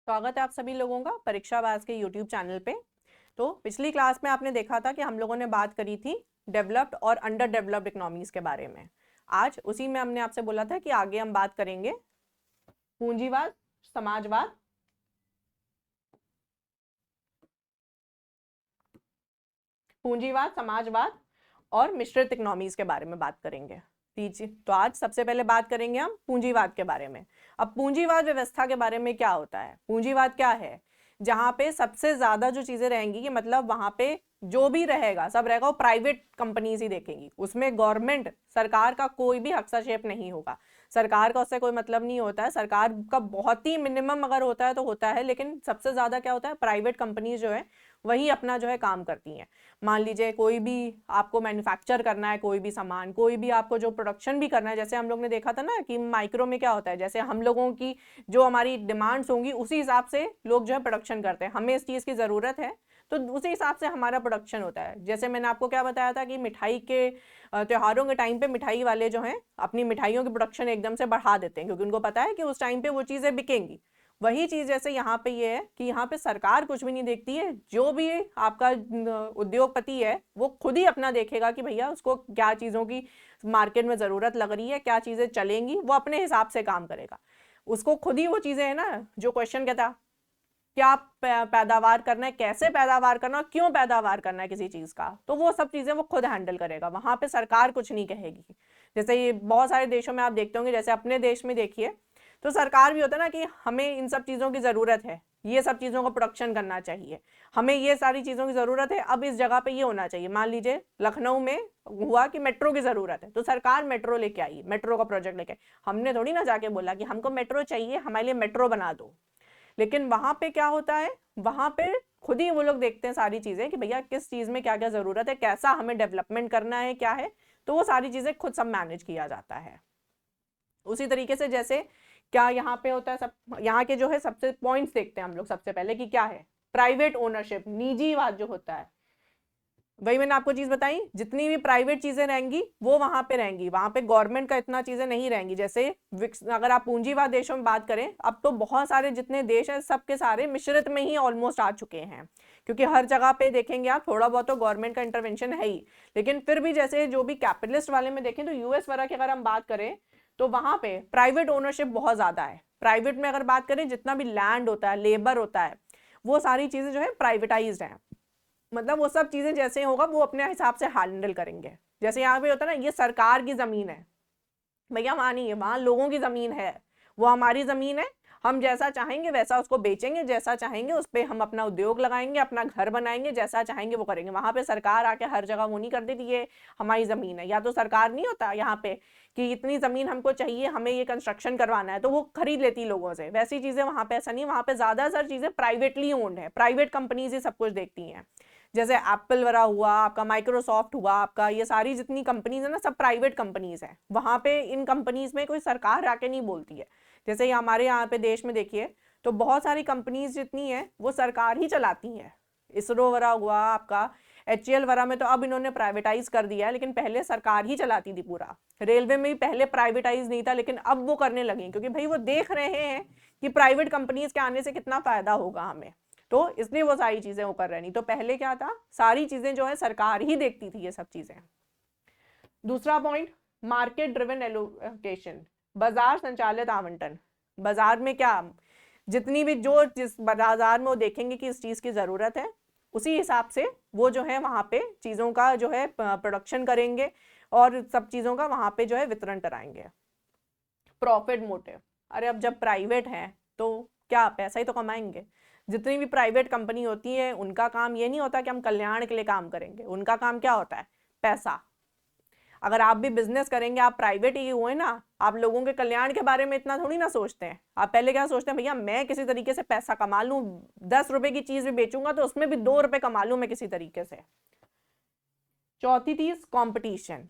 स्वागत है आप सभी लोगों का परीक्षाबाज के YouTube चैनल पे। तो पिछली क्लास में आपने देखा था कि हम लोगों ने बात करी थी डेवलप्ड और अंडर डेवलप्ड इकोनॉमीज के बारे में। आज उसी में हमने आपसे बोला था कि आगे हम बात करेंगे पूंजीवाद, समाजवाद पूंजीवाद, समाजवाद और मिश्रित इकोनॉमीज के बारे में बात करेंगे। तो आज सबसे पहले बात करेंगे हम पूंजीवाद के बारे में। अब पूंजीवाद व्यवस्था के बारे में क्या होता है? पूंजीवाद क्या है? जहां पे सबसे ज्यादा जो चीजें रहेंगी कि मतलब वहां पे जो भी रहेगा सब रहेगा वो प्राइवेट कंपनीज ही देखेंगी, उसमें गवर्नमेंट सरकार का कोई भी हस्तक्षेप नहीं होगा। सरकार का उससे कोई मतलब नहीं होता है, सरकार का बहुत ही मिनिमम अगर होता है तो होता है, लेकिन सबसे ज्यादा क्या होता है, प्राइवेट कंपनीज जो है वही अपना जो है काम करती हैं। मान लीजिए कोई भी आपको मैन्युफैक्चर करना है, कोई भी सामान, कोई भी आपको जो प्रोडक्शन भी करना है, जैसे हम लोग ने देखा था ना कि माइक्रो में क्या होता है, जैसे हम लोगों की जो हमारी डिमांड्स होंगी उसी हिसाब से लोग जो है प्रोडक्शन करते हैं, हमें इस चीज़ की ज़रूरत है तो उसी हिसाब से हमारा प्रोडक्शन होता है। जैसे मैंने आपको क्या बताया था कि मिठाई के त्योहारों के टाइम पे मिठाई वाले जो हैं अपनी मिठाइयों की प्रोडक्शन एकदम से बढ़ा देते हैं क्योंकि उनको पता है कि उस टाइम पे वो चीज़ें बिकेंगी। वही चीज जैसे यहाँ पे ये है कि यहाँ पे सरकार कुछ भी नहीं देखती है, जो भी आपका उद्योगपति है वो खुद ही अपना देखेगा कि भैया उसको क्या चीजों की मार्केट में जरूरत लग रही है, क्या चीजें चलेंगी, वो अपने हिसाब से काम करेगा। उसको खुद ही वो चीजें है ना, जो क्वेश्चन कहता क्या पैदावार करना है, कैसे पैदावार करना है, क्यों पैदावार करना है किसी चीज का, तो वो सब चीजें वो खुद हैंडल करेगा, वहां पे सरकार कुछ नहीं कहेगी। जैसे ये बहुत सारे देशों में आप देखते होंगे, जैसे अपने देश में देखिए तो सरकार भी होता है ना कि हमें इन सब चीज़ों की ज़रूरत है, ये सब चीज़ों का प्रोडक्शन करना चाहिए, हमें ये सारी चीज़ों की ज़रूरत है, अब इस जगह पे ये होना चाहिए। मान लीजिए लखनऊ में हुआ कि मेट्रो की ज़रूरत है तो सरकार मेट्रो लेके आई, मेट्रो का प्रोजेक्ट लेके। हमने थोड़ी ना जाके बोला कि हमको मेट्रो चाहिए, हमारे लिए मेट्रो बना दो। लेकिन वहां पे क्या होता है, वहां पे खुद ही वो लोग देखते हैं सारी चीज़ें कि भैया किस चीज़ में क्या क्या ज़रूरत है, कैसा हमें डेवलपमेंट करना है, क्या है, तो वो सारी चीज़ें खुद सब मैनेज किया जाता है। उसी तरीके से जैसे क्या यहाँ पे होता है, सब यहाँ के जो है सबसे पॉइंट्स देखते हैं हम लोग सबसे पहले कि क्या है प्राइवेट ओनरशिप, निजीवाद जो होता है। वही मैंने आपको चीज बताई, जितनी भी प्राइवेट चीजें रहेंगी वो वहां पे रहेंगी, वहां पे गवर्नमेंट का इतना चीजें नहीं रहेंगी। जैसे अगर आप पूंजीवाद देशों में बात करें, अब तो बहुत सारे जितने देश हैं सबके सारे मिश्रित में ही ऑलमोस्ट आ चुके हैं, क्योंकि हर जगह पे देखेंगे आप थोड़ा बहुत तो गवर्नमेंट का इंटरवेंशन है ही। लेकिन फिर भी जैसे जो भी कैपिटलिस्ट वाले में देखें तो यूएस वगैरह की अगर हम बात करें तो वहां पे प्राइवेट ओनरशिप बहुत ज्यादा है। प्राइवेट में अगर बात करें, जितना भी लैंड होता है, लेबर होता है, वो सारी चीजें जो है प्राइवेटाइज्ड है। मतलब वो सब चीजें जैसे होगा वो अपने हिसाब से हैंडल करेंगे। जैसे यहाँ पे होता है ना, ये सरकार की जमीन है, भैया वहां नहीं है, वहां लोगों की जमीन है, वो हमारी जमीन है, हम जैसा चाहेंगे वैसा उसको बेचेंगे, जैसा चाहेंगे उस पर हम अपना उद्योग लगाएंगे, अपना घर बनाएंगे, जैसा चाहेंगे वो करेंगे। वहां पे सरकार आके हर जगह वो नहीं कर देती ये हमारी जमीन है, या तो सरकार नहीं होता यहाँ पे कि इतनी जमीन हमको चाहिए, हमें ये कंस्ट्रक्शन करवाना है, तो वो खरीद लेती लोगों से। वैसी चीजें वहां पे ऐसा नहीं, वहां पे ज्यादातर चीजें प्राइवेटली ओन्ड है, प्राइवेट कंपनीज ही सब कुछ देखती हैं। जैसे एप्पल वगैरह हुआ, आपका माइक्रोसॉफ्ट हुआ, आपका ये सारी जितनी कंपनीज है ना सब प्राइवेट कंपनीज है। वहां पे इन कंपनीज में कोई सरकार आके नहीं बोलती है। जैसे हमारे यहाँ पे देश में देखिए तो बहुत सारी कंपनीज जितनी है वो सरकार ही चलाती है। इसरो वगैरह हुआ, आपका HCL वगैरह में तो अब इन्होंने प्राइवेटाइज कर दिया है, लेकिन पहले सरकार ही चलाती थी पूरा। रेलवे में भी पहले प्राइवेटाइज नहीं था, लेकिन अब वो करने लगे क्योंकि भाई वो देख रहे हैं कि प्राइवेट कंपनीज के आने से कितना फायदा होगा हमें, तो इसलिए वो सारी चीजें वो कर रहे नहीं। तो पहले क्या था, सारी चीजें जो है सरकार ही देखती थी ये सब चीजें। दूसरा पॉइंट, मार्केट ड्रिवन एलोकेशन, बाजार संचालित आवंटन। बाजार में क्या, जितनी भी जो जिस बाजार में वो देखेंगे कि इस चीज की जरूरत है, उसी हिसाब से वो जो है वहां पे चीजों का जो है प्रोडक्शन करेंगे और सब चीजों का वहां पे जो है वितरण कराएंगे। प्रॉफिट मोटिव, अरे अब जब प्राइवेट है तो क्या पैसा ही तो कमाएंगे। जितनी भी प्राइवेट कंपनी होती है उनका काम ये नहीं होता कि हम कल्याण के लिए काम करेंगे, उनका काम क्या होता है, पैसा। अगर आप भी बिजनेस करेंगे, आप प्राइवेट ही हुए ना, आप लोगों के कल्याण के बारे में इतना थोड़ी ना सोचते हैं। आप पहले क्या सोचते हैं, भैया मैं किसी तरीके से पैसा कमा लूं, 10 रुपए की चीज भी बेचूंगा तो उसमें भी 2 रुपए कमा लूं मैं किसी तरीके से। चौथी चीज, कंपटीशन।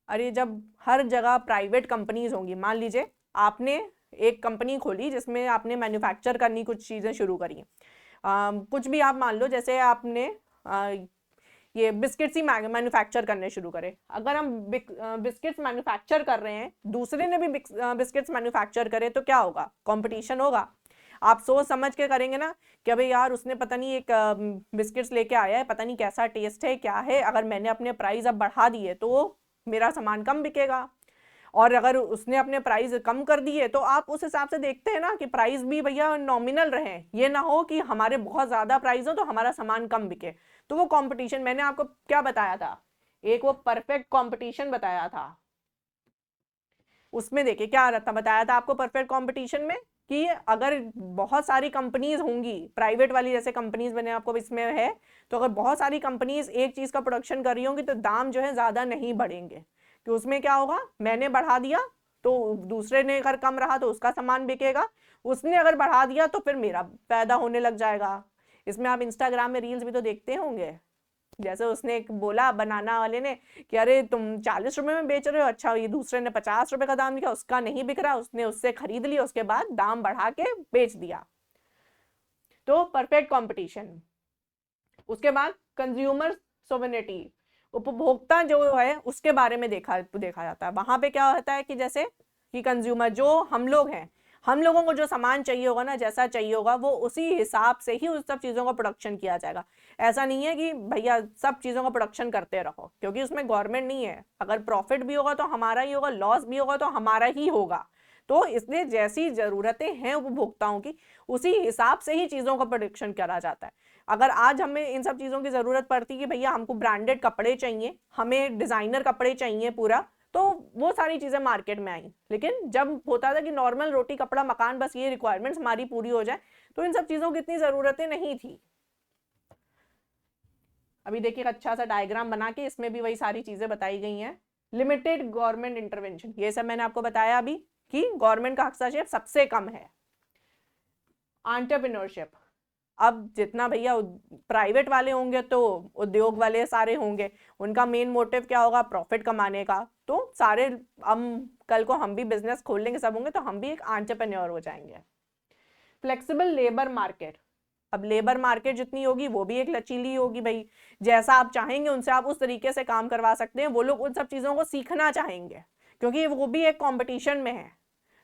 अरे जब हर जगह प्राइवेट कंपनीज होंगी, मान लीजिए आपने एक कंपनी खोली जिसमें आपने मैन्युफैक्चर करनी कुछ चीजें शुरू करी, कुछ भी आप मान लो, जैसे आपने ये बिस्किट्स ही मैन्युफैक्चर करने शुरू करे। अगर हम बिस्किट्स मैन्युफैक्चर कर रहे हैं, दूसरे ने भी बिस्किट्स मैन्युफैक्चर करे, तो क्या होगा, कंपटीशन होगा। आप सोच समझ के करेंगे ना कि अबे यार उसने पता नहीं एक बिस्किट्स लेके आया है, पता नहीं कैसा टेस्ट है क्या है, अगर मैंने अपने प्राइस अब बढ़ा दिए तो मेरा सामान कम बिकेगा, और अगर उसने अपने प्राइस कम कर दिए तो आप उस हिसाब से देखते हैं ना कि प्राइस भी भैया नॉमिनल रहे, ये ना हो कि हमारे बहुत ज़्यादा प्राइस हो तो हमारा सामान कम बिके। तो वो कंपटीशन मैंने आपको क्या बताया था, एक वो परफेक्ट कंपटीशन बताया था, उसमें देखिए क्या रहता बताया था आपको परफेक्ट कंपटीशन में कि अगर बहुत सारी कंपनीज होंगी प्राइवेट वाली जैसे कंपनीज मैंने आपको इसमें है, तो अगर बहुत सारी कंपनीज एक चीज का प्रोडक्शन कर रही होंगी तो दाम जो है ज्यादा नहीं बढ़ेंगे, कि उसमें क्या होगा मैंने बढ़ा दिया तो दूसरे ने अगर कम रहा तो उसका सामान बिकेगा, उसने अगर बढ़ा दिया तो फिर मेरा पैदा होने लग जाएगा। इसमें आप इंस्टाग्राम में रील्स भी तो देखते होंगे, जैसे उसने एक बोला बनाना वाले ने कि अरे तुम 40 रुपए में बेच रहे हो, अच्छा ये दूसरे ने 50 रुपए का दाम दिया, उसका नहीं बिक रहा, उसने उससे खरीद लिया, उसके बाद दाम बढ़ा के बेच दिया। तो परफेक्ट कंपटीशन। उसके बाद कंज्यूमर सोवेनिटी, उपभोक्ता जो है उसके बारे में देखा जाता है। वहां पे क्या होता है कि जैसे कि कंज्यूमर जो हम लोग हैं, हम लोगों को जो सामान चाहिए होगा ना, जैसा चाहिए होगा वो उसी हिसाब से ही उस सब चीज़ों का प्रोडक्शन किया जाएगा। ऐसा नहीं है कि भैया सब चीज़ों का प्रोडक्शन करते रहो, क्योंकि उसमें गवर्नमेंट नहीं है, अगर प्रॉफिट भी होगा तो हमारा ही होगा, लॉस भी होगा तो हमारा ही होगा। तो इसलिए जैसी ज़रूरतें हैं उपभोक्ताओं की उसी हिसाब से ही चीज़ों का प्रोडक्शन करा जाता है। अगर आज हमें इन सब चीज़ों की ज़रूरत पड़ती है कि भैया हमको ब्रांडेड कपड़े चाहिए, हमें डिज़ाइनर कपड़े चाहिए पूरा, तो वो सारी चीज़ें मार्केट में आई। लेकिन जब होता था कि नॉर्मल रोटी कपड़ा मकान बस ये रिक्वायरमेंट्स हमारी पूरी हो जाए, तो इन सब चीज़ों की इतनी ज़रूरतें नहीं थी। अभी देखिए अच्छा सा डायग्राम बना के इसमें भी वही सारी चीज़ें बताई गई हैं। लिमिटेड गवर्नमेंट इंटरवेंशन, ये सब मैंने आपको बताया अभी कि गवर्नमेंट का हस्तक्षेप सबसे कम है। एंटरप्रेन्योरशिप, अब जितना भैया प्राइवेट वाले होंगे तो उद्योग वाले सारे होंगे, उनका मेन मोटिव क्या होगा, प्रॉफिट कमाने का। तो सारे हम कल को हम भी बिजनेस खोल लेंगे, सब होंगे तो हम भी एक एंटरप्रेन्योर हो जाएंगे। फ्लेक्सिबल लेबर मार्केट, अब लेबर मार्केट जितनी होगी वो भी एक लचीली होगी भाई, जैसा आप चाहेंगे उनसे आप उस तरीके से काम करवा सकते हैं, वो लोग उन सब चीज़ों को सीखना चाहेंगे क्योंकि वो भी एक कंपटीशन में है।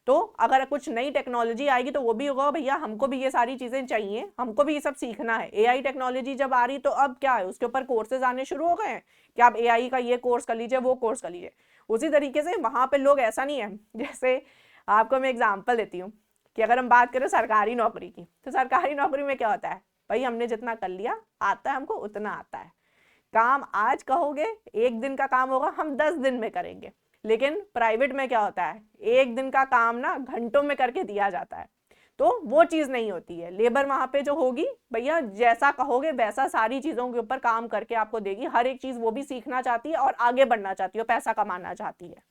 तो अगर कुछ नई टेक्नोलॉजी आएगी तो वो भी होगा भैया हमको भी ये सारी चीज़ें चाहिए, हमको भी ये सब सीखना है। एआई टेक्नोलॉजी जब आ रही तो अब क्या है, उसके ऊपर कोर्सेज आने शुरू हो गए हैं कि आप एआई का ये कोर्स कर लीजिए, वो कोर्स कर लीजिए। उसी तरीके से वहाँ पे लोग ऐसा नहीं है, जैसे आपको मैं एग्जाम्पल देती हूँ कि अगर हम बात करें सरकारी नौकरी की, तो सरकारी नौकरी में क्या होता है, भाई हमने जितना कर लिया आता है, हमको उतना आता है, काम आज कहोगे 1 दिन का काम होगा हम 10 दिन में करेंगे। लेकिन प्राइवेट में क्या होता है, 1 दिन का काम ना घंटों में करके दिया जाता है, तो वो चीज़ नहीं होती है। लेबर वहाँ पे जो होगी भैया जैसा कहोगे वैसा सारी चीज़ों के ऊपर काम करके आपको देगी, हर एक चीज़ वो भी सीखना चाहती है और आगे बढ़ना चाहती है, पैसा कमाना चाहती है।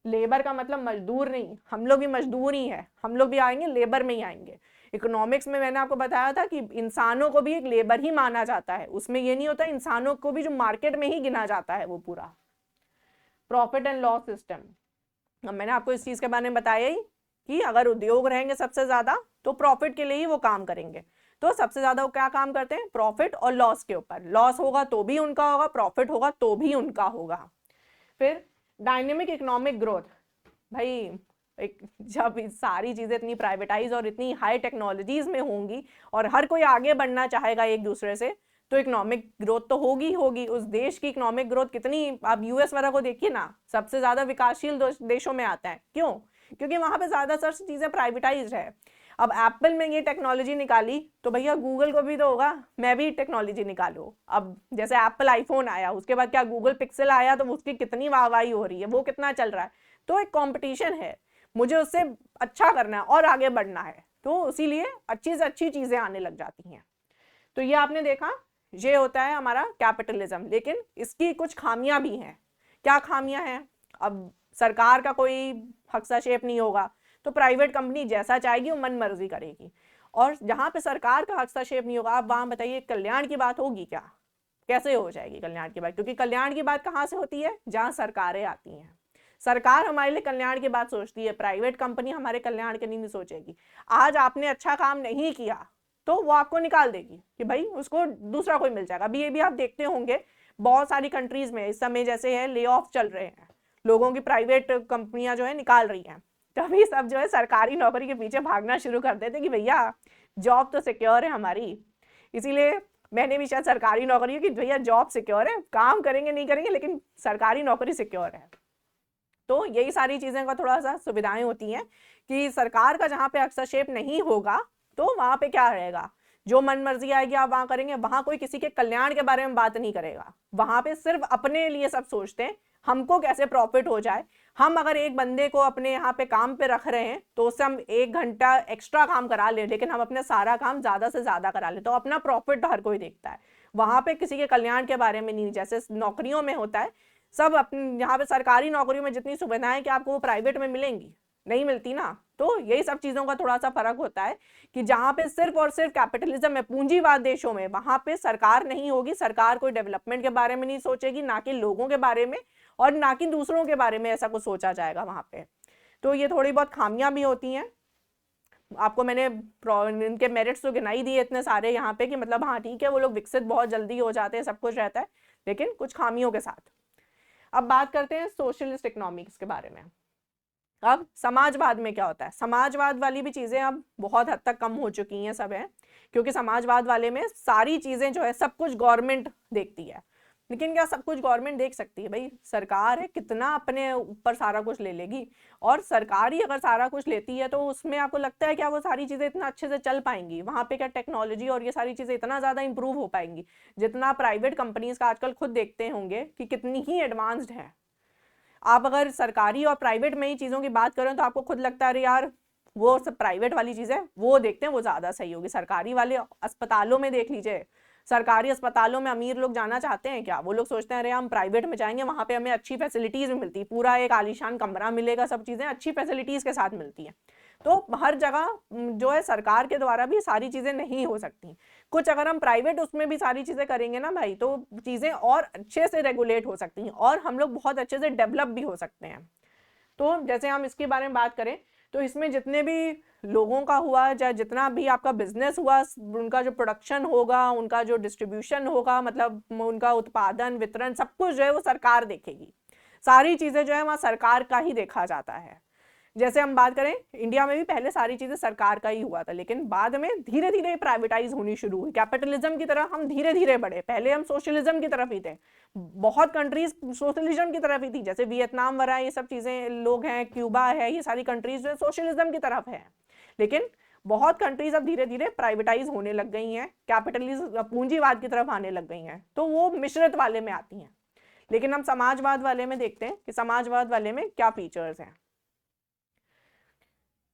लेबर का मतलब मजदूर नहीं, हम लोग भी मजदूर ही है, हम लोग भी आएंगे लेबर में ही आएंगे। इकोनॉमिक्स में मैंने आपको बताया था कि इंसानों को भी एक लेबर ही माना जाता है, उसमें ये नहीं होता इंसानों को भी जो मार्केट में ही गिना जाता है वो पूरा। प्रॉफिट एंड लॉस सिस्टम, अब मैंने आपको इस चीज के बारे में बताया ही कि अगर उद्योग रहेंगे सबसे ज्यादा तो प्रॉफिट के लिए ही वो काम करेंगे। तो सबसे ज्यादा वो क्या काम करते हैं, प्रॉफिट और लॉस के ऊपर, लॉस होगा तो भी उनका होगा, प्रॉफिट होगा तो भी उनका होगा। फिर डायनेमिक इकोनॉमिक ग्रोथ, भाई एक जब सारी चीजें इतनी प्राइवेटाइज और इतनी हाई टेक्नोलॉजीज में होंगी और हर कोई आगे बढ़ना चाहेगा एक दूसरे से, तो इकोनॉमिक ग्रोथ तो होगी होगी। उस देश की इकोनॉमिक ग्रोथ कितनी, आप यूएस वगैरह को देखिए ना, सबसे ज्यादा विकासशील देशों में आता है, क्यों, क्योंकि वहां पे ज्यादातर चीजें प्राइवेटाइज है। अब एप्पल में ये टेक्नोलॉजी निकाली तो भैया गूगल को भी तो होगा मैं भी टेक्नोलॉजी निकालूं। अब जैसे एप्पल आईफोन आया, उसके बाद क्या गूगल पिक्सल आया, तो उसकी कितनी वाहवाही हो रही है, वो कितना चल रहा है। तो एक कंपटीशन है, मुझे उससे अच्छा करना है और आगे बढ़ना है, तो इसीलिए अच्छी से अच्छी चीजें आने लग जाती हैं। तो ये आपने देखा, ये होता है हमारा कैपिटलिज्म। लेकिन इसकी कुछ खामियां भी हैं। क्या खामियां हैं, अब सरकार का कोई हस्तक्षेप नहीं होगा तो प्राइवेट कंपनी जैसा चाहेगी वो मन मर्जी करेगी, और जहां पे सरकार का हस्तक्षेप नहीं होगा, आप वहां बताइए कल्याण की बात होगी क्या, कैसे हो जाएगी कल्याण की बात, क्योंकि कल्याण की बात कहाँ से होती है, जहां सरकारें आती हैं। सरकार हमारे लिए कल्याण की बात सोचती है, प्राइवेट कंपनी हमारे कल्याण के नहीं सोचेगी। आज आपने अच्छा काम नहीं किया तो वो आपको निकाल देगी कि भाई उसको दूसरा कोई मिल जाएगा। अभी ये भी आप देखते होंगे बहुत सारी कंट्रीज में इस समय जैसे है ले ऑफ चल रहे हैं, लोगों की प्राइवेट कंपनियां जो है निकाल रही हैं, तभी सब जो है सरकारी नौकरी के पीछे भागना शुरू कर देते कि भैया जॉब तो सिक्योर है हमारी। इसीलिए मैंने भी शायद सरकारी नौकरी की, भैया जॉब सिक्योर है, काम करेंगे नहीं करेंगे लेकिन सरकारी नौकरी सिक्योर है। तो यही सारी चीजें का थोड़ा सा सुविधाएं होती हैं कि सरकार का जहाँ पे हस्तक्षेप नहीं होगा तो वहां पे क्या रहेगा, जो मन मर्जी आएगी आप वहां करेंगे, वहां कोई किसी के कल्याण के बारे में बात नहीं करेगा, वहां पे सिर्फ अपने लिए सब सोचते हैं हमको कैसे प्रॉफिट हो जाए। हम अगर एक बंदे को अपने यहाँ पे काम पे रख रहे हैं तो उससे हम 1 घंटा एक्स्ट्रा काम करा ले, लेकिन हम अपने सारा काम ज्यादा से ज्यादा करा ले, तो अपना प्रॉफिट हर कोई देखता है, वहां पे किसी के कल्याण के बारे में नहीं। जैसे नौकरियों में होता है सब अपने, यहाँ पे सरकारी नौकरियों में जितनी सुविधाएं कि आपको वो प्राइवेट में मिलेंगी, नहीं मिलती ना। तो यही सब चीजों का थोड़ा सा फर्क होता है कि जहां पे सिर्फ और सिर्फ कैपिटलिज्म है, पूंजीवाद देशों में, वहां पे सरकार नहीं होगी, सरकार कोई डेवलपमेंट के बारे में नहीं सोचेगी, ना कि लोगों के बारे में और ना कि दूसरों के बारे में ऐसा कुछ सोचा जाएगा वहां पे। तो ये थोड़ी बहुत खामियां भी होती हैं। आपको मैंने इनके मेरिट्स तो गिनाई दिए इतने सारे यहाँ पे कि मतलब हाँ ठीक है वो लोग विकसित बहुत जल्दी हो जाते हैं, सब कुछ रहता है, लेकिन कुछ खामियों के साथ। अब बात करते हैं सोशलिस्ट इकोनॉमिक्स के बारे में। अब समाजवाद में क्या होता है, समाजवाद वाली भी चीजें अब बहुत हद तक कम हो चुकी हैं सब है, क्योंकि समाजवाद वाले में सारी चीजें जो है सब कुछ गवर्नमेंट देखती है। लेकिन क्या सब कुछ गवर्नमेंट देख सकती है? भाई सरकार है, कितना अपने ऊपर सारा कुछ ले लेगी, और सरकार ही अगर सारा कुछ लेती है तो उसमें आपको लगता है क्या वो सारी चीजें इतना अच्छे से चल पाएंगी? वहां पे क्या टेक्नोलॉजी और ये सारी चीजें इतना ज्यादा इंप्रूव हो पाएंगी जितना प्राइवेट कंपनीज का आजकल खुद देखते होंगे कि कितनी ही एडवांस्ड है। आप अगर सरकारी और प्राइवेट में ही चीज़ों की बात करें तो आपको खुद लगता है अरे यार वो सब प्राइवेट वाली चीज़ है वो देखते हैं वो ज़्यादा सही होगी। सरकारी वाले अस्पतालों में देख लीजिए, सरकारी अस्पतालों में अमीर लोग जाना चाहते हैं क्या? वो लोग सोचते हैं अरे हम प्राइवेट में जाएंगे वहाँ पे हमें अच्छी फैसिलिटीज़ भी मिलती, पूरा एक आलीशान कमरा मिलेगा, सब चीज़ें अच्छी फैसिलिटीज़ के साथ मिलती हैं। तो हर जगह जो है सरकार के द्वारा भी सारी चीज़ें नहीं हो सकती। कुछ अगर हम प्राइवेट उसमें भी सारी चीज़ें करेंगे ना भाई तो चीज़ें और अच्छे से रेगुलेट हो सकती हैं और हम लोग बहुत अच्छे से डेवलप भी हो सकते हैं। तो जैसे हम इसके बारे में बात करें तो इसमें जितने भी लोगों का हुआ, चाहे जितना भी आपका बिजनेस हुआ, उनका जो प्रोडक्शन होगा, उनका जो डिस्ट्रीब्यूशन होगा, मतलब उनका उत्पादन वितरण सब कुछ जो है वो सरकार देखेगी। सारी चीज़ें जो है वहाँ सरकार का ही देखा जाता है। जैसे हम बात करें इंडिया में भी पहले सारी चीजें सरकार का ही हुआ था, लेकिन बाद में धीरे धीरे प्राइवेटाइज होनी शुरू हुई। कैपिटलिज्म की तरफ हम धीरे धीरे बढ़े, पहले हम सोशलिज्म की तरफ ही थे, बहुत कंट्रीज सोशलिज्म की तरफ ही थी, जैसे वियतनाम वगैरह ये सब चीजें लोग हैं, क्यूबा है, ये सारी कंट्रीज जो सोशलिज्म की तरफ है। लेकिन बहुत कंट्रीज अब धीरे धीरे प्राइवेटाइज होने लग गई हैं, कैपिटलिज्म पूंजीवाद की तरफ आने लग गई हैं, तो वो मिश्रित वाले में आती हैं। लेकिन हम समाजवाद वाले में देखते हैं कि समाजवाद वाले में क्या फीचर्स हैं।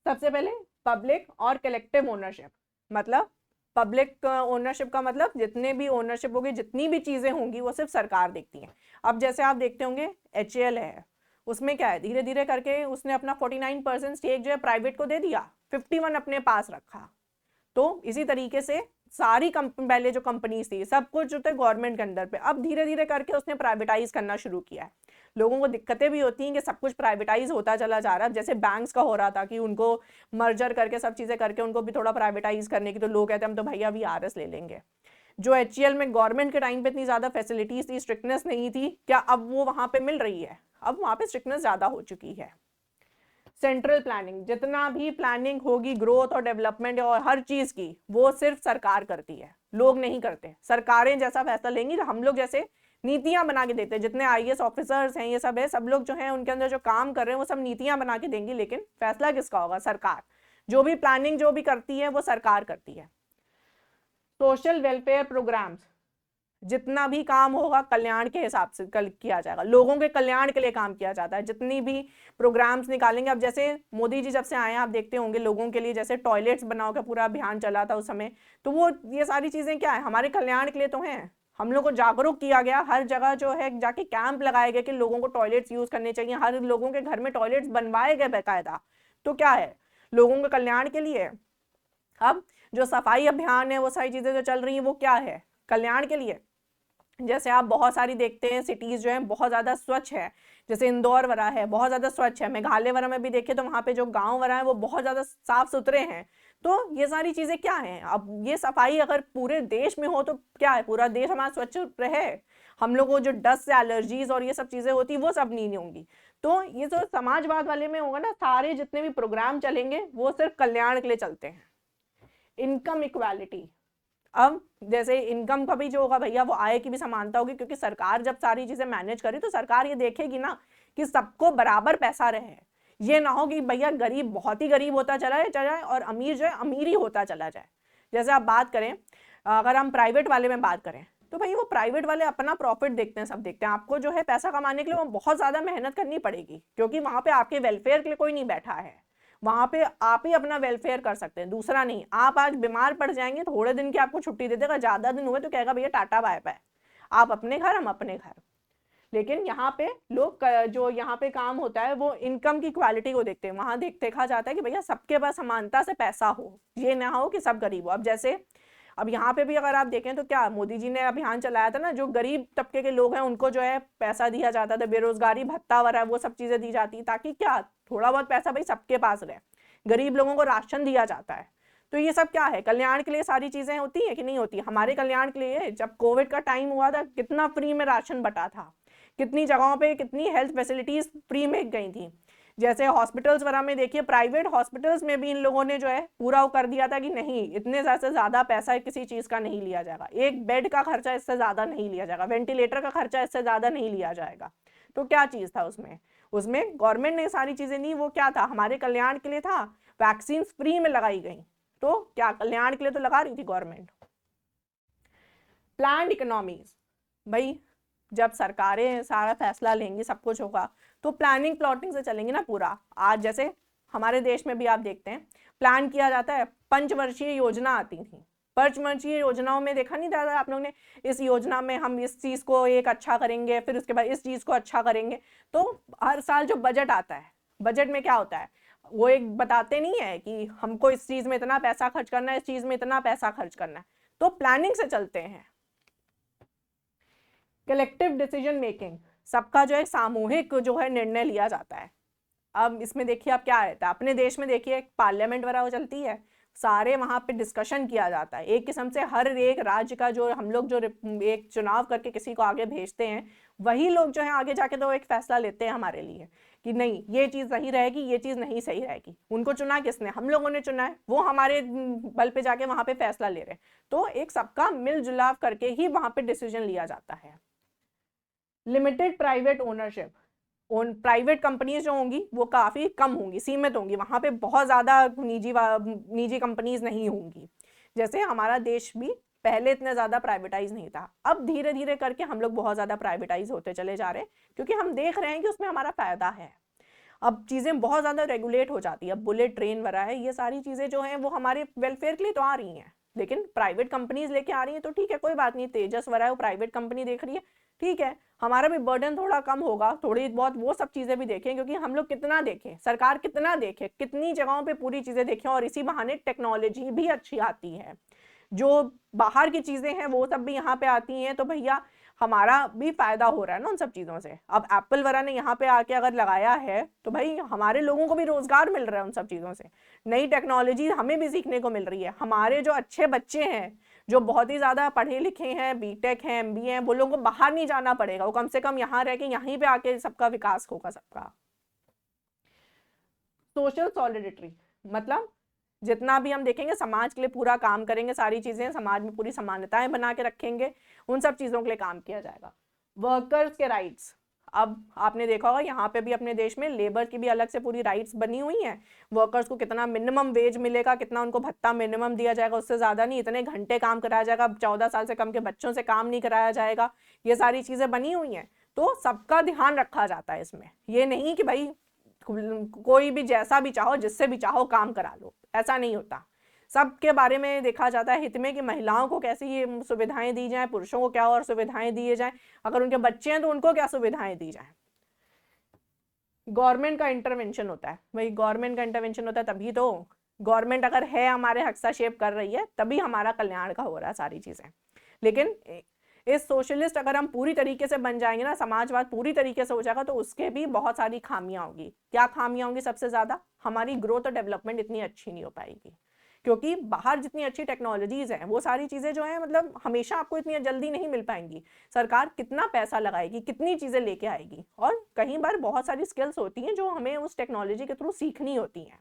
सबसे पहले पब्लिक और कलेक्टिव ओनरशिप, मतलब पब्लिक ओनरशिप का मतलब जितने भी ओनरशिप होगी, जितनी भी चीजें होंगी वो सिर्फ सरकार देखती है। अब जैसे आप देखते होंगे HAL है, उसमें क्या है धीरे धीरे करके उसने अपना 49% स्टेक जो है प्राइवेट को दे दिया, 51 अपने पास रखा। तो इसी तरीके से सारी पहले जो कंपनीज थी सब कुछ जो थे गवर्नमेंट के अंदर पे, अब धीरे धीरे करके उसने प्राइवेटाइज करना शुरू किया है। लोगों को दिक्कतें भी होती हैं कि सब कुछ प्राइवेटाइज होता चला जा रहा है, जैसे बैंक्स का हो रहा था कि उनको मर्जर करके सब चीजें करके उनको भी थोड़ा प्राइवेटाइज करने की, तो लोग कहते हैं हम तो भैया VRS ले लेंगे। जो HCL में गवर्नमेंट के टाइम पे इतनी ज्यादा फैसिलिटीज थी, स्ट्रिक्टनेस नहीं थी, क्या अब वो वहां पे मिल रही है? अब वहां पे स्ट्रिक्टनेस ज्यादा हो चुकी है। सेंट्रल प्लानिंग, जितना भी प्लानिंग होगी ग्रोथ और डेवलपमेंट और हर चीज की, वो सिर्फ सरकार करती है, लोग नहीं करते। सरकारें जैसा फैसला लेंगी, हम लोग जैसे नीतियां बना के देते हैं, जितने IAS ऑफिसर्स हैं ये सब है, सब लोग जो हैं उनके अंदर जो काम कर रहे हैं वो सब नीतियां बना के देंगी, लेकिन फैसला किसका होगा? सरकार। जो भी प्लानिंग जो भी करती है वो सरकार करती है। सोशल वेलफेयर प्रोग्राम्स, जितना भी काम होगा कल्याण के हिसाब से किया जाएगा, लोगों के कल्याण के लिए काम किया जाता है। जितनी भी प्रोग्राम्स निकालेंगे, अब जैसे मोदी जी जब से आए हैं आप देखते होंगे लोगों के लिए जैसे टॉयलेट्स बनाओ का पूरा अभियान चला था उस समय, तो वो ये सारी चीजें क्या है हमारे कल्याण के लिए तो हैं। हम लोग को जागरूक किया गया, हर जगह जो है जाके कैंप लगाए गए कि लोगों को टॉयलेट्स यूज करने चाहिए, हर लोगों के घर में टॉयलेट्स बनवाए गए बाकायदा। तो क्या है, लोगों के कल्याण के लिए। अब जो सफाई अभियान है वो सारी चीजें जो चल रही हैं वो क्या है? कल्याण के लिए। जैसे आप बहुत सारी देखते हैं सिटीज जो है बहुत ज्यादा स्वच्छ है, जैसे इंदौर वरा है बहुत ज्यादा स्वच्छ है, मेघालय वरा में भी देखे तो वहां पे जो गांव वरा है वो बहुत ज्यादा साफ सुथरे हैं। तो ये सारी चीजें क्या हैं? अब ये सफाई अगर पूरे देश में हो तो क्या है, पूरा देश हमारा स्वच्छ रहे, हम लोग को जो डस्ट से एलर्जीज और ये सब चीजें होती वो सब नहीं होंगी। तो ये जो समाजवाद वाले में होगा ना, सारे जितने भी प्रोग्राम चलेंगे वो सिर्फ कल्याण के लिए चलते हैं। इनकम इक्वालिटी, अब जैसे इनकम का भी जो होगा भैया वो आय की भी समानता होगी, क्योंकि सरकार जब सारी चीजें मैनेज करे तो सरकार ये देखेगी ना कि सबको बराबर पैसा रहे। ये ना हो कि भैया गरीब बहुत ही गरीब होता चला जाए और अमीर जो है अमीर ही होता चला जाए। जैसे आप बात करें, अगर हम प्राइवेट वाले में बात करें तो भाई वो प्राइवेट वाले अपना प्रॉफिट देखते हैं, सब देखते हैं। आपको जो है पैसा कमाने के लिए वो बहुत ज्यादा मेहनत करनी पड़ेगी, क्योंकि वहां पे आपके वेलफेयर के लिए कोई नहीं बैठा है, वहां पे आप ही अपना वेलफेयर कर सकते हैं, दूसरा नहीं। आप आज बीमार पड़ जाएंगे, थोड़े दिन की आपको छुट्टी दे देगा, ज्यादा दिन हुए तो कहेगा भैया टाटा बाय बाय, आप अपने घर हम अपने घर। लेकिन यहाँ पे लोग जो यहाँ पे काम होता है वो इनकम की क्वालिटी को देखते हैं, वहां देखा जाता है कि भैया सबके पास समानता से पैसा हो, ये ना हो कि सब गरीब हो। अब जैसे अब यहाँ पे भी अगर आप देखें तो क्या मोदी जी ने अभियान चलाया था ना, जो गरीब तबके के लोग हैं उनको जो है पैसा दिया जाता था, बेरोजगारी भत्ता वगैरह वो सब चीजें दी जाती, ताकि क्या थोड़ा बहुत पैसा भाई सबके पास रहे। गरीब लोगों को राशन दिया जाता है। तो ये सब क्या है, कल्याण के लिए सारी चीजें होती है कि नहीं होती? हमारे कल्याण के लिए। जब कोविड का टाइम हुआ था कितना फ्री में राशन बटा था, कितनी जगहों पे कितनी हेल्थ फैसिलिटीज फ्री में गई थी। जैसे हॉस्पिटल्स वगैरह में देखिए, प्राइवेट हॉस्पिटल्स में भी इन लोगों ने जो है पूरा वो कर दिया था कि नहीं इतने से ज्यादा पैसा किसी चीज का नहीं लिया जाएगा, एक बेड का खर्चा इससे ज्यादा नहीं लिया जाएगा, वेंटिलेटर का खर्चा इससे ज्यादा नहीं लिया जाएगा। तो क्या चीज था उसमें? उसमें गवर्नमेंट ने सारी चीजें दी, वो क्या था, हमारे कल्याण के लिए था। वैक्सीन फ्री में लगाई गई, तो क्या कल्याण के लिए तो लगा रही थी गवर्नमेंट। प्लान्ड इकोनॉमीज, भाई जब सरकारें सारा फैसला लेंगी सब कुछ होगा तो प्लानिंग प्लॉटिंग से चलेंगे ना पूरा। आज जैसे हमारे देश में भी आप देखते हैं प्लान किया जाता है, पंचवर्षीय योजना आती थी। पंचवर्षीय योजनाओं में देखा नहीं जाता आप लोगों ने, इस योजना में हम इस चीज को एक अच्छा करेंगे, फिर उसके बाद इस चीज को अच्छा करेंगे। तो हर साल जो बजट आता है, बजट में क्या होता है, वो एक बताते नहीं है कि हमको इस चीज में इतना पैसा खर्च करना है, इस चीज में इतना पैसा खर्च करना है। तो प्लानिंग से चलते हैं। कलेक्टिव डिसीजन मेकिंग, सबका जो है सामूहिक जो है निर्णय लिया जाता है। अब इसमें देखिए आप क्या रहता है, अपने देश में देखिए पार्लियामेंट वगैरह चलती है, सारे वहां पे डिस्कशन किया जाता है। एक किस्म से हर एक राज्य का जो हम लोग जो एक चुनाव करके किसी को आगे भेजते हैं, वही लोग जो है आगे जाके तो एक फैसला लेते हैं हमारे लिए कि नहीं ये चीज सही रहेगी, ये चीज नहीं सही रहेगी। उनको चुना किसने? हम लोगों ने चुना है, वो हमारे बल पे जाके वहां पे फैसला ले रहे हैं। तो एक सबका मिलजुलाव करके ही वहां पे डिसीजन लिया जाता है। Limited private ownership, private companies जो होंगी वो काफी कम होंगी, सीमित होंगी, वहां पे बहुत ज्यादा निजी कंपनीज नहीं होंगी। जैसे हमारा देश भी पहले इतना ज्यादा प्राइवेटाइज नहीं था, अब धीरे धीरे करके हम लोग बहुत ज्यादा प्राइवेटाइज होते चले जा रहे हैं, क्योंकि हम देख रहे हैं कि उसमें हमारा फायदा है। अब चीजें बहुत ज्यादा रेगुलेट हो जाती है, अब बुलेट ट्रेन वगैरह है, ये सारी चीजें जो हैं वो हमारे वेलफेयर के लिए तो आ रही हैं, लेकिन प्राइवेट कंपनीज लेके आ रही हैं तो ठीक है, कोई बात नहीं। तेजस वगैरह वो प्राइवेट कंपनी देख रही है, ठीक है, हमारा भी बर्डन थोड़ा कम होगा, थोड़ी बहुत वो सब चीजें भी देखें, क्योंकि हम लोग कितना देखें, सरकार कितना देखे, कितनी जगहों पे पूरी चीजें देखें, और इसी बहाने टेक्नोलॉजी भी अच्छी आती है, जो बाहर की चीजें हैं वो सब भी यहाँ पे आती हैं, तो भैया हमारा भी फायदा हो रहा है ना उन सब चीजों से। अब एप्पल वगैरह ने यहाँ पे आके अगर लगाया है तो भाई हमारे लोगों को भी रोजगार मिल रहा है उन सब चीजों से, नई टेक्नोलॉजी हमें भी सीखने को मिल रही है। हमारे जो अच्छे बच्चे हैं, जो बहुत ही ज्यादा पढ़े लिखे हैं, बीटेक हैं, एमबीए हैं, वो लोगों को बाहर नहीं जाना पड़ेगा, वो कम से कम यहाँ रह के यहीं पे आके सबका विकास होगा सबका। सोशल सॉलिडिटी, मतलब जितना भी हम देखेंगे समाज के लिए पूरा काम करेंगे, सारी चीजें समाज में पूरी समानताएं बना के रखेंगे, उन सब चीजों के लिए काम किया जाएगा। वर्कर्स के राइट्स, अब आपने देखा होगा यहाँ पे भी अपने देश में लेबर की भी अलग से पूरी राइट्स बनी हुई हैं। वर्कर्स को कितना मिनिमम वेज मिलेगा, कितना उनको भत्ता मिनिमम दिया जाएगा, उससे ज्यादा नहीं, इतने घंटे काम कराया जाएगा, 14 साल से कम के बच्चों से काम नहीं कराया जाएगा, ये सारी चीजें बनी हुई हैं। तो सबका ध्यान रखा जाता है इसमें, ये नहीं कि भाई कोई भी जैसा भी चाहो जिससे भी चाहो काम करा लो, ऐसा नहीं होता। सबके बारे में देखा जाता है हित में कि महिलाओं को कैसी ये सुविधाएं दी जाएं, पुरुषों को क्या और सुविधाएं दिए जाएं, अगर उनके बच्चे हैं तो उनको क्या सुविधाएं दी जाएं। गवर्नमेंट का इंटरवेंशन होता है, भाई गवर्नमेंट का इंटरवेंशन होता है तभी तो, गवर्नमेंट अगर है हमारे हस्तक्षेप कर रही है तभी हमारा कल्याण का हो रहा है सारी चीजें। लेकिन इस सोशलिस्ट अगर हम पूरी तरीके से बन जाएंगे ना, समाजवाद पूरी तरीके से हो जाएगा, तो उसके भी बहुत सारी खामियां होंगी। क्या खामियां होंगी? सबसे ज्यादा हमारी ग्रोथ और डेवलपमेंट इतनी अच्छी नहीं हो पाएगी, क्योंकि बाहर जितनी अच्छी टेक्नोलॉजीज हैं वो सारी चीज़ें जो हैं मतलब हमेशा आपको इतनी जल्दी नहीं मिल पाएंगी। सरकार कितना पैसा लगाएगी, कितनी चीज़ें लेके आएगी, और कई बार बहुत सारी स्किल्स होती हैं जो हमें उस टेक्नोलॉजी के थ्रू सीखनी होती हैं।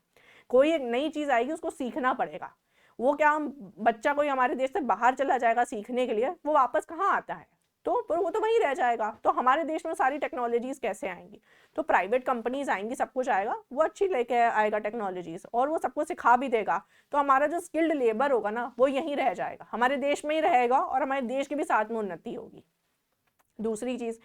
कोई एक नई चीज़ आएगी उसको सीखना पड़ेगा। वो क्या हम बच्चा कोई हमारे देश से बाहर चला जाएगा सीखने के लिए, वो वापस कहाँ आता है, तो वो तो वहीं रह जाएगा। तो हमारे देश में सारी टेक्नोलॉजीज कैसे आएंगी? तो प्राइवेट कंपनीज आएंगी, सब कुछ आएगा, वो अच्छी लेके आएगा टेक्नोलॉजीज, और वो सबको सिखा भी देगा। तो हमारा जो स्किल्ड लेबर होगा ना वो यहीं रह जाएगा, हमारे देश में ही रहेगा, और हमारे देश की भी साथ में उन्नति होगी। दूसरी चीज़,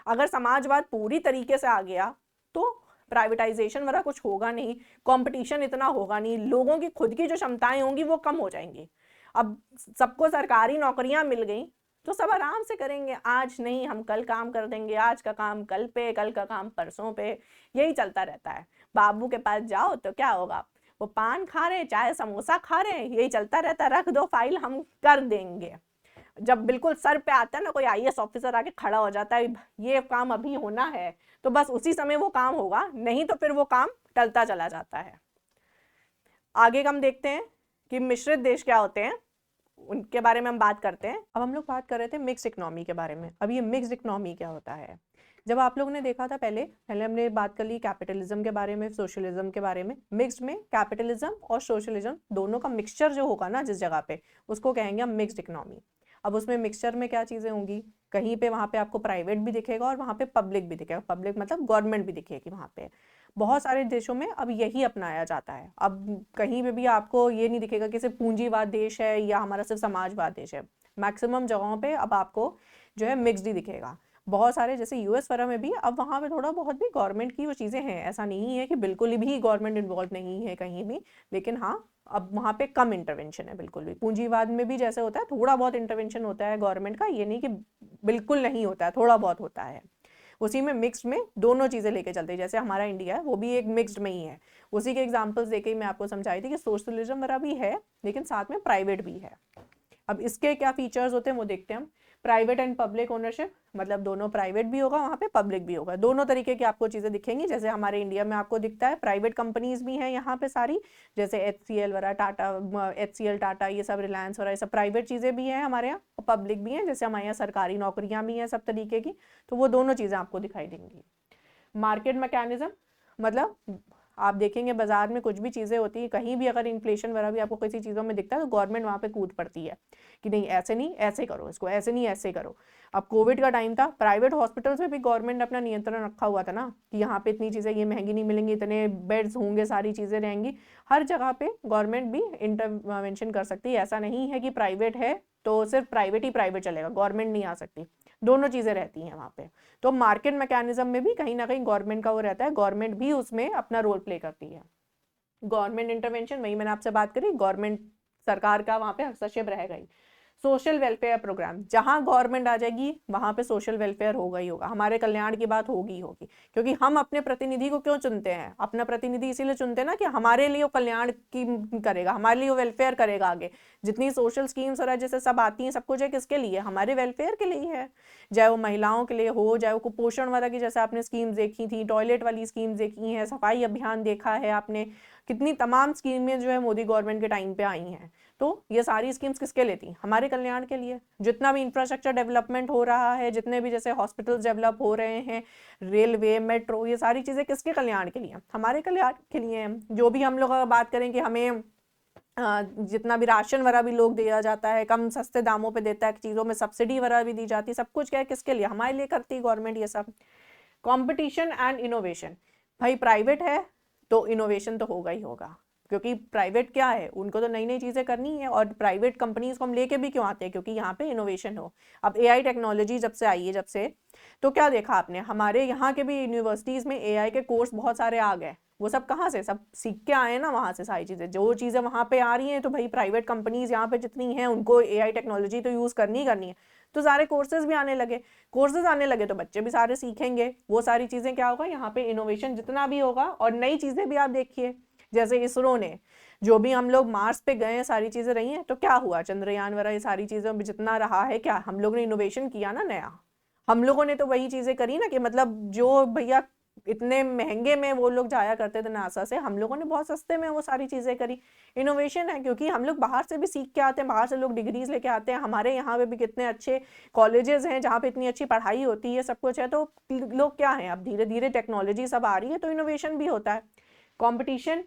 अगर समाजवाद पूरी तरीके से आ गया तो प्राइवेटाइजेशन वाला कुछ होगा नहीं, कंपटीशन इतना होगा नहीं, लोगों की खुद की जो क्षमताएं होंगी वो कम हो जाएंगी। अब सबको सरकारी नौकरियां मिल गई तो सब आराम से करेंगे, आज नहीं हम कल काम कर देंगे, आज का काम कल पे, कल का काम परसों पे, यही चलता रहता है। बाबू के पास जाओ तो क्या होगा, वो पान खा रहे हैं, चाय समोसा खा रहे हैं, यही चलता रहता है, रख दो फाइल हम कर देंगे। जब बिल्कुल सर पे आता है ना, कोई आईएएस ऑफिसर आके खड़ा हो जाता है, ये काम अभी होना है, तो बस उसी समय वो काम होगा, नहीं तो फिर वो काम टलता चला जाता है। आगे हम देखते हैं कि मिश्रित देश क्या होते हैं, उनके बारे में हम बात करते हैं। अब हम लोग बात कर रहे थे मिक्स इकोनॉमी के बारे में। अब ये मिक्स इकोनॉमी क्या होता है? जब आप लोगों ने देखा था पहले हमने बात कर ली कैपिटलिज्म के बारे में, सोशलिज्म के बारे में। मिक्स्ड में कैपिटलिज्म और सोशलिज्म दोनों का मिक्सचर जो होगा ना जिस जगह पे, उसको कहेंगे हम मिक्स्ड इकोनॉमी। अब उसमें मिक्सचर में क्या चीज़ें होंगी, कहीं पे वहाँ पे आपको प्राइवेट भी दिखेगा और वहाँ पे पब्लिक भी दिखेगा, पब्लिक मतलब गवर्नमेंट भी दिखेगी वहाँ पे। बहुत सारे देशों में अब यही अपनाया जाता है। अब कहीं पे भी आपको ये नहीं दिखेगा कि सिर्फ पूंजीवाद देश है या हमारा सिर्फ समाजवाद देश है। मैक्सिमम जगहों पे अब आपको जो है मिक्स्ड ही दिखेगा। बहुत सारे जैसे यूएस वगैरह में भी अब वहाँ पे थोड़ा बहुत भी गवर्नमेंट की वो चीज़ें हैं, ऐसा नहीं है कि बिल्कुल ही भी गवर्नमेंट इन्वॉल्व नहीं है कहीं भी, लेकिन हाँ अब वहाँ पे कम इंटरवेंशन है बिल्कुल भी। पूंजीवाद में भी जैसे होता है थोड़ा बहुत इंटरवेंशन होता है गवर्नमेंट का, ये नहीं कि बिल्कुल नहीं होता है, थोड़ा बहुत होता है। उसी में मिक्स्ड में दोनों चीज़ें लेके चलते हैं, जैसे हमारा इंडिया है वो भी एक मिक्स्ड में ही है। उसी के एग्जांपल्स देके ही मैं आपको समझाई थी कि सोशलिज्म वगैरह भी है लेकिन साथ में प्राइवेट भी है। अब इसके क्या फीचर्स होते हैं वो देखते हैं हम। प्राइवेट एंड पब्लिक ओनरशिप, मतलब दोनों प्राइवेट भी होगा वहाँ पे पब्लिक भी होगा, दोनों तरीके की आपको चीज़ें दिखेंगी। जैसे हमारे इंडिया में आपको दिखता है प्राइवेट कंपनीज भी हैं यहाँ पे सारी, जैसे HCL वगैरह, टाटा, HCL टाटा, ये सब रिलायंस वगैरह, ये सब प्राइवेट चीज़ें भी हैं हमारे यहाँ, और पब्लिक भी हैं, जैसे हमारे यहाँ सरकारी नौकरियाँ भी हैं सब तरीके की, तो वो दोनों चीज़ें आपको दिखाई देंगी। मार्केट मैकेनिज्म, मतलब आप देखेंगे बाजार में कुछ भी चीज़ें होती है, कहीं भी अगर इन्फ्लेशन वगैरह भी आपको किसी चीज़ों में दिखता है तो गवर्नमेंट वहाँ पे कूद पड़ती है कि नहीं ऐसे नहीं ऐसे करो, इसको ऐसे नहीं ऐसे करो। अब कोविड का टाइम था, प्राइवेट हॉस्पिटल्स में भी गवर्नमेंट ने अपना नियंत्रण रखा हुआ था ना कि यहाँ पे इतनी चीज़ें ये महंगी नहीं मिलेंगी, इतने बेड्स होंगे, सारी चीज़ें रहेंगी। हर जगह पे गवर्नमेंट भी इंटरवेंशन कर सकती है, ऐसा नहीं है कि प्राइवेट है तो सिर्फ प्राइवेट ही प्राइवेट चलेगा, गवर्नमेंट नहीं आ सकती, दोनों चीज़ें रहती हैं वहाँ पे। तो मार्केट मैकेनिज्म में भी कहीं ना कहीं गवर्नमेंट का वो रहता है, गवर्नमेंट भी उसमें अपना रोल प्ले करती है। गवर्नमेंट इंटरवेंशन, वही मैंने आपसे बात करी, गवर्नमेंट सरकार का वहाँ पे हस्तक्षेप रहेगा ही। सोशल वेलफेयर प्रोग्राम, जहाँ गवर्नमेंट आ जाएगी वहाँ पे सोशल वेलफेयर होगा ही होगा, हमारे कल्याण की बात होगी ही होगी। क्योंकि हम अपने प्रतिनिधि को क्यों चुनते हैं? अपना प्रतिनिधि इसीलिए चुनते हैं ना कि हमारे लिए वो कल्याण की करेगा, हमारे लिए वो वेलफेयर करेगा। आगे जितनी सोशल स्कीम्स और जैसे सब आती हैं, सब कुछ है किसके लिए? हमारे वेलफेयर के लिए है। चाहे वो महिलाओं के लिए हो, चाहे वो कुपोषण वाला की जैसे आपने स्कीम्स देखी थी, टॉयलेट वाली स्कीम्स देखी हैं, सफाई अभियान देखा है आपने, कितनी तमाम स्कीमें जो है मोदी गवर्नमेंट के टाइम पे आई हैं। तो ये सारी स्कीम्स किसके लिए थी? हमारे कल्याण के लिए। जितना भी इंफ्रास्ट्रक्चर डेवलपमेंट हो रहा है, जितने भी जैसे हॉस्पिटल्स डेवलप हो रहे हैं, रेलवे, मेट्रो, ये सारी चीज़ें किसके कल्याण के लिए? हमारे कल्याण के लिए हैं। जो भी हम लोग अगर बात करें कि हमें जितना भी राशन वगैरह भी लोग दिया जाता है, कम सस्ते दामों पे देता है, चीज़ों में सब्सिडी वगैरह भी दी जाती है, सब कुछ क्या है किसके लिए? हमारे लिए करती है गवर्नमेंट ये सब। कंपटीशन एंड इनोवेशन, भाई प्राइवेट है तो इनोवेशन तो होगा ही होगा, क्योंकि प्राइवेट क्या है, उनको तो नई नई चीज़ें करनी है, और प्राइवेट कंपनीज को हम लेके भी क्यों आते हैं? क्योंकि यहाँ पे इनोवेशन हो। अब AI टेक्नोलॉजी जब से आई है, जब से, तो क्या देखा आपने, हमारे यहाँ के भी यूनिवर्सिटीज़ में AI के कोर्स बहुत सारे आ गए। वो सब कहाँ से? सब सीख के आए ना वहाँ से सारी चीज़ें। जो चीज़ें वहाँ पे आ रही हैं तो भाई प्राइवेट कंपनीज यहाँ पे जितनी हैं उनको AI टेक्नोलॉजी तो यूज़ करनी ही करनी है, तो सारे कोर्सेज भी आने लगे। कोर्सेज आने लगे तो बच्चे भी सारे सीखेंगे, वो सारी चीज़ें क्या होगा, यहाँ पे इनोवेशन जितना भी होगा। और नई चीज़ें भी आप देखिए, जैसे इसरो ने जो भी हम लोग मार्स पे गए हैं, सारी चीज़ें रही हैं, तो क्या हुआ, चंद्रयान वगैरह ये सारी चीज़ों में जितना रहा है, क्या हम लोग ने इनोवेशन किया ना नया? हम लोगों ने तो वही चीज़ें करी ना कि मतलब जो भैया इतने महंगे में वो लोग जाया करते थे नासा से, हम लोगों ने बहुत सस्ते में वो सारी चीज़ें करी। इनोवेशन है, क्योंकि हम लोग बाहर से भी सीख के आते हैं, बाहर से लोग डिग्रीज लेके आते हैं, हमारे यहाँ पे भी कितने अच्छे कॉलेजेस हैं जहाँ पे इतनी अच्छी पढ़ाई होती है, सब कुछ है। तो लोग क्या है, अब धीरे धीरे टेक्नोलॉजी सब आ रही है तो इनोवेशन भी होता है। कॉम्पिटिशन,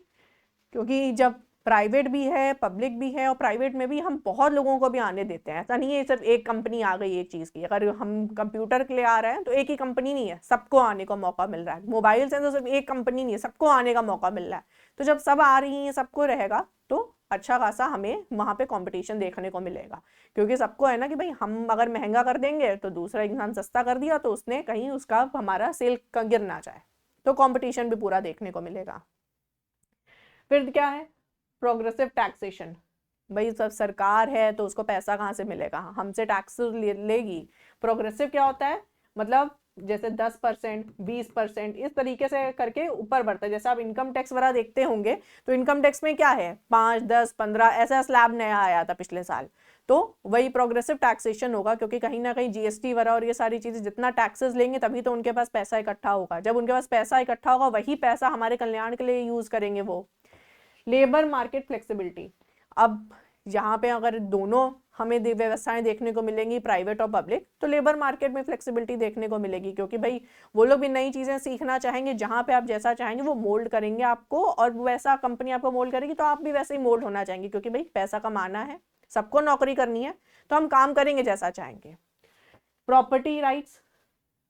क्योंकि जब प्राइवेट भी है पब्लिक भी है, और प्राइवेट में भी हम बहुत लोगों को भी आने देते हैं, ऐसा नहीं है सिर्फ एक कंपनी आ गई एक चीज़ की। अगर हम कंप्यूटर के लिए आ रहे हैं तो एक ही कंपनी नहीं है, सबको आने का मौका मिल रहा है। मोबाइल से तो सिर्फ एक कंपनी नहीं है, सबको आने का मौका मिल रहा है। तो जब सब आ रही हैं, सबको रहेगा, तो अच्छा खासा हमें वहाँ पे कंपटीशन देखने को मिलेगा। क्योंकि सबको है ना कि भाई हम अगर महंगा कर देंगे तो दूसरा इंसान सस्ता कर दिया, तो उसने कहीं उसका हमारा सेल गिर ना जाए, तो कंपटीशन भी पूरा देखने को मिलेगा। फिर क्या है, प्रोग्रेसिव टैक्सेशन। भाई सब सरकार है तो उसको पैसा कहाँ से मिलेगा, हमसे टैक्स लेगी। प्रोग्रेसिव क्या होता है, मतलब जैसे 10%, 20% इस तरीके से करके ऊपर बढ़ता है। जैसे आप इनकम टैक्स वगैरह देखते होंगे, तो इनकम टैक्स में क्या है 5, 10, 15 ऐसा स्लैब नया आया था पिछले साल, तो वही प्रोग्रेसिव टैक्सेशन होगा। क्योंकि कहीं ना कहीं जीएसटी वगैरह और ये सारी चीज़ें जितना टैक्सेस लेंगे तभी तो उनके पास पैसा इकट्ठा होगा। जब उनके पास पैसा इकट्ठा होगा वही पैसा हमारे कल्याण के लिए यूज़ करेंगे वो। लेबर मार्केट फ्लेक्सिबिलिटी, अब यहाँ पे अगर दोनों हमें व्यवस्थाएं देखने को मिलेंगी, प्राइवेट और पब्लिक, तो लेबर मार्केट में फ्लेक्सिबिलिटी देखने को मिलेगी। क्योंकि भाई वो लोग भी नई चीज़ें सीखना चाहेंगे, जहाँ पे आप जैसा चाहेंगे वो मोल्ड करेंगे आपको, और वैसा कंपनी आपको मोल्ड करेगी तो आप भी वैसे ही मोल्ड होना चाहेंगे। क्योंकि भाई पैसा कमाना है, सबको नौकरी करनी है, तो हम काम करेंगे जैसा चाहेंगे। प्रॉपर्टी राइट्स,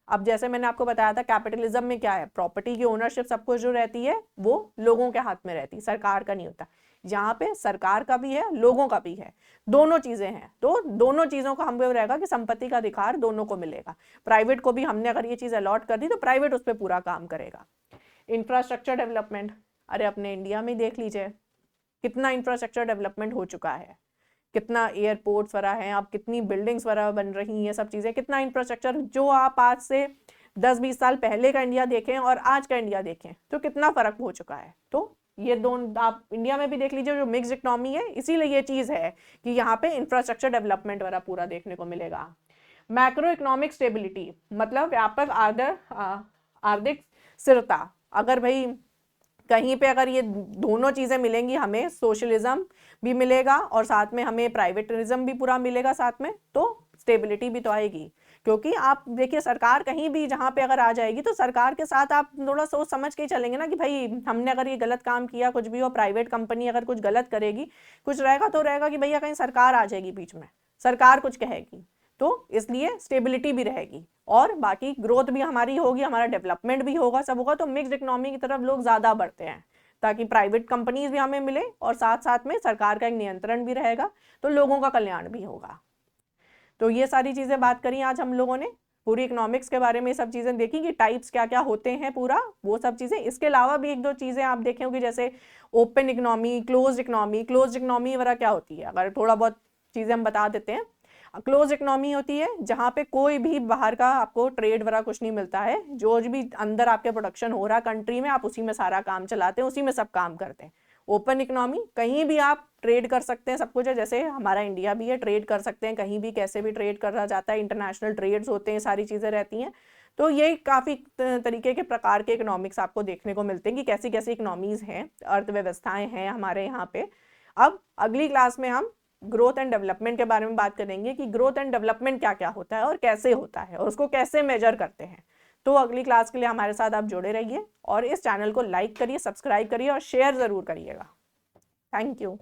अब जैसे मैंने आपको बताया था कैपिटलिज्म में क्या है, प्रॉपर्टी की ओनरशिप सब कुछ जो रहती है वो लोगों के हाथ में रहती है, सरकार का नहीं होता। यहाँ पे सरकार का भी है, लोगों का भी है, दोनों चीजें हैं। तो दोनों चीजों का हम रहेगा कि संपत्ति का अधिकार दोनों को मिलेगा। प्राइवेट को भी हमने अगर ये चीज अलॉट कर दी तो प्राइवेट उस पर पूरा काम करेगा। इंफ्रास्ट्रक्चर डेवलपमेंट, अरे अपने इंडिया में देख लीजिए कितना इंफ्रास्ट्रक्चर डेवलपमेंट हो चुका है, कितना एयरपोर्ट्स वगैरह हैं, अब कितनी बिल्डिंग्स वगैरह बन रही हैं, सब चीज़ें, कितना इंफ्रास्ट्रक्चर। जो आप आज से 10-20 साल पहले का इंडिया देखें और आज का इंडिया देखें तो कितना फर्क हो चुका है। तो ये दोनों आप इंडिया में भी देख लीजिए, जो मिक्स्ड इकोनॉमी है, इसीलिए ये चीज़ है कि यहाँ पे इंफ्रास्ट्रक्चर डेवलपमेंट वगैरह पूरा देखने को मिलेगा। मैक्रो इकोनॉमिक स्टेबिलिटी, मतलब व्यापक आर्थिक स्थिरता। अगर भाई कहीं पे अगर ये दोनों चीज़ें मिलेंगी, हमें सोशलिज्म भी मिलेगा और साथ में हमें प्राइवेटिज्म भी पूरा मिलेगा साथ में, तो स्टेबिलिटी भी तो आएगी। क्योंकि आप देखिए सरकार कहीं भी जहाँ पे अगर आ जाएगी तो सरकार के साथ आप थोड़ा सोच समझ के ही चलेंगे ना कि भाई हमने अगर ये गलत काम किया कुछ भी हो, प्राइवेट कंपनी अगर कुछ गलत करेगी, कुछ रहेगा तो रहेगा कि भैया कहीं सरकार आ जाएगी बीच में, सरकार कुछ कहेगी, तो इसलिए स्टेबिलिटी भी रहेगी और बाकी ग्रोथ भी हमारी होगी, हमारा डेवलपमेंट भी होगा, सब होगा। तो मिक्स्ड इकोनॉमी की तरफ लोग ज़्यादा बढ़ते हैं ताकि प्राइवेट कंपनीज भी हमें मिले और साथ साथ में सरकार का एक नियंत्रण भी रहेगा, तो लोगों का कल्याण भी होगा। तो ये सारी चीज़ें बात करी आज हम लोगों ने, पूरी इकोनॉमिक्स के बारे में सब चीज़ें देखी कि टाइप्स क्या क्या होते हैं, पूरा वो सब चीज़ें। इसके अलावा भी एक दो चीज़ें आप देखे होंगे, जैसे open economy, close economy. Close economy वगैरह क्या होती है, अगर थोड़ा बहुत चीज़ें हम बता देते हैं। क्लोज इकोनॉमी होती है जहाँ पे कोई भी बाहर का आपको ट्रेड वगैरह कुछ नहीं मिलता है, जो भी अंदर आपके प्रोडक्शन हो रहा कंट्री में आप उसी में सारा काम चलाते हैं, उसी में सब काम करते हैं। ओपन इकोनॉमी, कहीं भी आप ट्रेड कर सकते हैं, सब कुछ है, जैसे हमारा इंडिया भी है, ट्रेड कर सकते हैं कहीं भी, कैसे भी ट्रेड करा जाता है, इंटरनेशनल ट्रेड्स होते हैं, सारी चीज़ें रहती हैं। तो ये काफ़ी तरीके के प्रकार के इकोनॉमिक्स आपको देखने को मिलते हैं कि कैसी कैसी इकोनॉमीज़ हैं, अर्थव्यवस्थाएं हैं हमारे यहाँ पे। अब अगली क्लास में हम ग्रोथ एंड डेवलपमेंट के बारे में बात करेंगे कि ग्रोथ एंड डेवलपमेंट क्या क्या होता है और कैसे होता है और उसको कैसे मेजर करते हैं। तो अगली क्लास के लिए हमारे साथ आप जुड़े रहिए और इस चैनल को लाइक करिए, सब्सक्राइब करिए और शेयर ज़रूर करिएगा। Thank you.